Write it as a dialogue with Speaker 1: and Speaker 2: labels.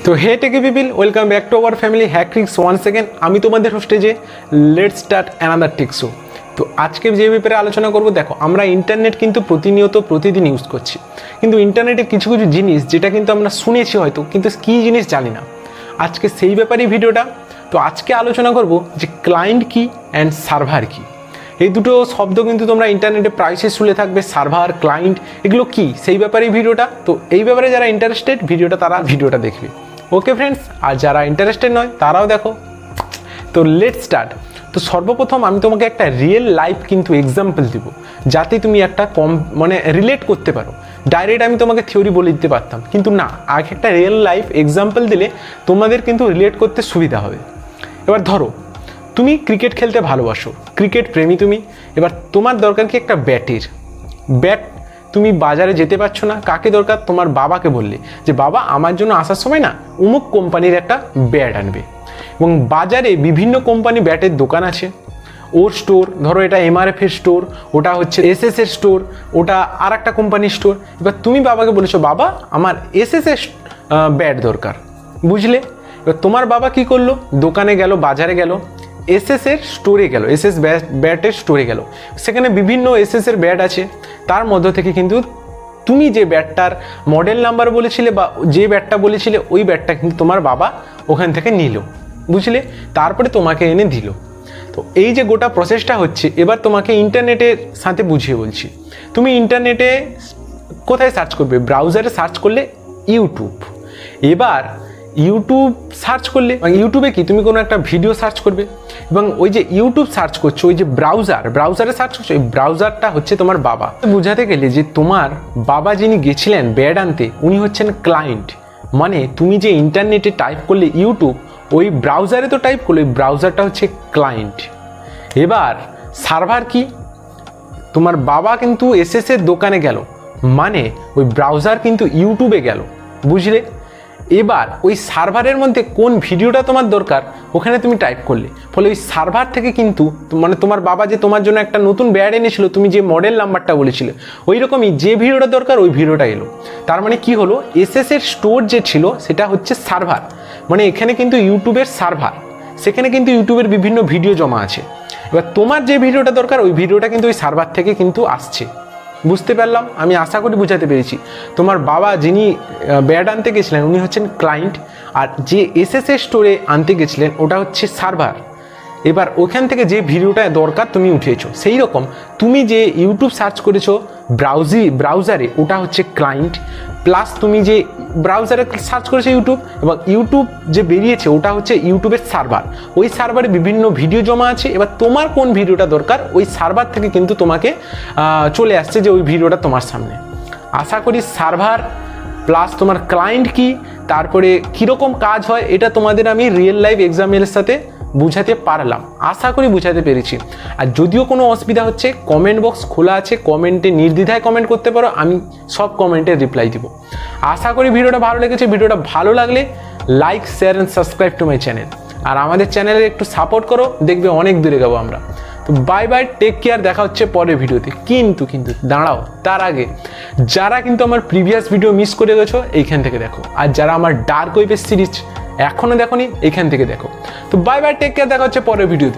Speaker 1: তো hey techy people, welcome back to our family Hackrix once again. আমি তোমাদের হোস্টে যে let's start another tech show. তো আজকে যে ব্যাপারে আলোচনা করব, দেখো আমরা ইন্টারনেট কিন্তু প্রতিদিন ইউজ করছি, কিন্তু ইন্টারনেটে কিছু কিছু জিনিস যেটা কিন্তু আমরা শুনেছি হয়তো, কিন্তু কী জিনিস জানি না। আজকে সেই ব্যাপারেই ভিডিওটা। তো আজকে আলোচনা করব যে ক্লায়েন্ট কি অ্যান্ড সার্ভার কি। এই দুটো শব্দ কিন্তু তোমরা ইন্টারনেটে প্রায়শই শুনে থাকবে, সার্ভার, ক্লায়েন্ট, এগুলো কি সেই ব্যাপারেই ভিডিওটা। তো এই ব্যাপারে যারা ইন্টারেস্টেড তারা ভিডিওটা দেখবে। ওকে ফ্রেন্ডস, আর যারা ইন্টারেস্টেড নয় তারাও দেখো। তো লেটস স্টার্ট। তো সর্বপ্রথম আমি তোমাকে একটা রিয়েল লাইফ কিন্তু এক্সাম্পল দিব, যাতে তুমি একটা রিলেট করতে পারো। ডাইরেক্ট আমি তোমাকে থিওরি বলে দিতে পারতাম, কিন্তু না, আগে একটা রিয়েল লাইফ এক্সাম্পল দিলে তোমাদের কিন্তু রিলেট করতে সুবিধা হবে। এবার ধরো তুমি ক্রিকেট খেলতে ভালোবাসো, ক্রিকেট প্রেমী তুমি। এবার তোমার দরকার কি একটা ব্যাট। তুমি বাজারে যেতে পারছো না, কাকে দরকার? তোমার বাবাকে বললে যে বাবা আমার জন্য আসার সময় না অমুক কোম্পানির একটা ব্যাট আনবে। এবং বাজারে বিভিন্ন কোম্পানি ব্যাটের দোকান আছে, ওর স্টোর, ধরো এটা MRF এর স্টোর, ওটা হচ্ছে SS এর স্টোর, ওটা আর একটা কোম্পানির স্টোর। এবার তুমি বাবাকে বলেছো বাবা আমার SS এর ব্যাট দরকার, বুঝলে? এবার তোমার বাবা কি করলো? দোকানে গেল, বাজারে গেল, SS এর স্টোরে গেল, SS ব্যাটের স্টোরে গেল। সেখানে বিভিন্ন SS এর ব্যাট আছে, তার মধ্য থেকে কিন্তু তুমি যে ব্যাটটার মডেল নাম্বার বলেছিলে বা যে ব্যাটটা বলেছিলে ওই ব্যাটটা কিন্তু তোমার বাবা ওখান থেকে নিল, বুঝলে? তারপরে তোমাকে এনে দিল। তো এই যে গোটা প্রসেসটা হচ্ছে, এবার তোমাকে ইন্টারনেটের সাথে বুঝিয়ে বলছি। তুমি ইন্টারনেটে কোথায় সার্চ করবে? ব্রাউজারে সার্চ করলে ইউটিউব। এবার ইউটিউব সার্চ করলে, ইউটিউবে কি তুমি কোনো একটা ভিডিও সার্চ করবে, এবং ওই যে ইউটিউব সার্চ করছো, ওই যে ব্রাউজারে সার্চ করছো, এই ব্রাউজারটা হচ্ছে তোমার বাবা। বোঝাতে গেলে যে তোমার বাবা যিনি গেছিলেন ব্যাট আনতে, উনি হচ্ছেন ক্লায়েন্ট। মানে তুমি যে ইন্টারনেটে টাইপ করলে ইউটিউব, ওই ব্রাউজারে তো টাইপ করলে, ওই ব্রাউজারটা হচ্ছে ক্লায়েন্ট। এবার সার্ভার কি? তোমার বাবা কিন্তু SS এর দোকানে গেল, মানে ওই ব্রাউজার কিন্তু ইউটিউবে গেল, বুঝলে? এবার ওই সার্ভারের মধ্যে কোন ভিডিওটা তোমার দরকার ওখানে তুমি টাইপ করলে, ফলে ওই সার্ভার থেকে কিন্তু তোমার বাবা যে তোমার জন্য একটা নতুন ব্যাট এনেছিল, তুমি যে মডেল নাম্বারটা বলেছিলে, ওই রকমই যে ভিডিওটা দরকার ওই ভিডিওটা এলো। তার মানে কি হলো? SS এর স্টোর যে ছিল সেটা হচ্ছে সার্ভার, মানে এখানে কিন্তু ইউটিউবের সার্ভার, সেখানে কিন্তু ইউটিউবের বিভিন্ন ভিডিও জমা আছে। এবার তোমার যে ভিডিওটা দরকার ওই ভিডিওটা কিন্তু ওই সার্ভার থেকে কিন্তু আসছে। বুঝতে পারলাম? আমি আশা করি বুঝাতে পেরেছি। তোমার বাবা যিনি ব্যাট আনতে গেছিলেন উনি হচ্ছেন ক্লায়েন্ট, আর যে SS এর স্টোরে আনতে গেছিলেন ওটা হচ্ছে সার্ভার। এবার ওখান থেকে যে ভিডিওটা দরকার তুমি উঠিয়েছো, সেই রকম তুমি যে ইউটিউব সার্চ করেছো ব্রাউজারে, ওটা হচ্ছে ক্লায়েন্ট। প্লাস তুমি যে ব্রাউজারে সার্চ করেছো ইউটিউব, এবং ইউটিউব যে বেরিয়েছে ওটা হচ্ছে ইউটিউবের সার্ভার। ওই সার্ভারে বিভিন্ন ভিডিও জমা আছে। এবার তোমার কোন ভিডিওটা দরকার ওই সার্ভার থেকে কিন্তু তোমাকে চলে আসছে যে ওই ভিডিওটা তোমার সামনে। আশা করি সার্ভার প্লাস তোমার ক্লায়েন্ট কি, তারপরে কীরকম কাজ হয়, এটা তোমাদের আমি রিয়েল লাইফ এক্সাম্পলের সাথে বুঝাতে পারলাম। আশা করি বুঝাতে পেরেছি। আর যদিও কোনো অসুবিধা হচ্ছে, কমেন্ট বক্স খোলা আছে, কমেন্টে নির্দ্বিধায় কমেন্ট করতে পারো, আমি সব কমেন্টের রিপ্লাই দিব। আশা করি ভিডিওটা ভালো লেগেছে। ভিডিওটা ভালো লাগলে like, share and subscribe to my channel. আর আমাদের চ্যানেলে একটু সাপোর্ট করো, দেখবে অনেক দূরে যাবো আমরা। তো বাই বাই, টেক কেয়ার, দেখা হচ্ছে পরের ভিডিওতে। কিন্তু দাঁড়াও, তার আগে যারা কিন্তু আমার প্রিভিয়াস ভিডিও মিস করে গেছো এইখান থেকে দেখো, আর যারা আমার ডার্ক ওয়েবের সিরিজ এখনো দেখোনি এইখান থেকে দেখো। তো বাই বাই, টেক কেয়ার, দেখা হচ্ছে পরের ভিডিওতে।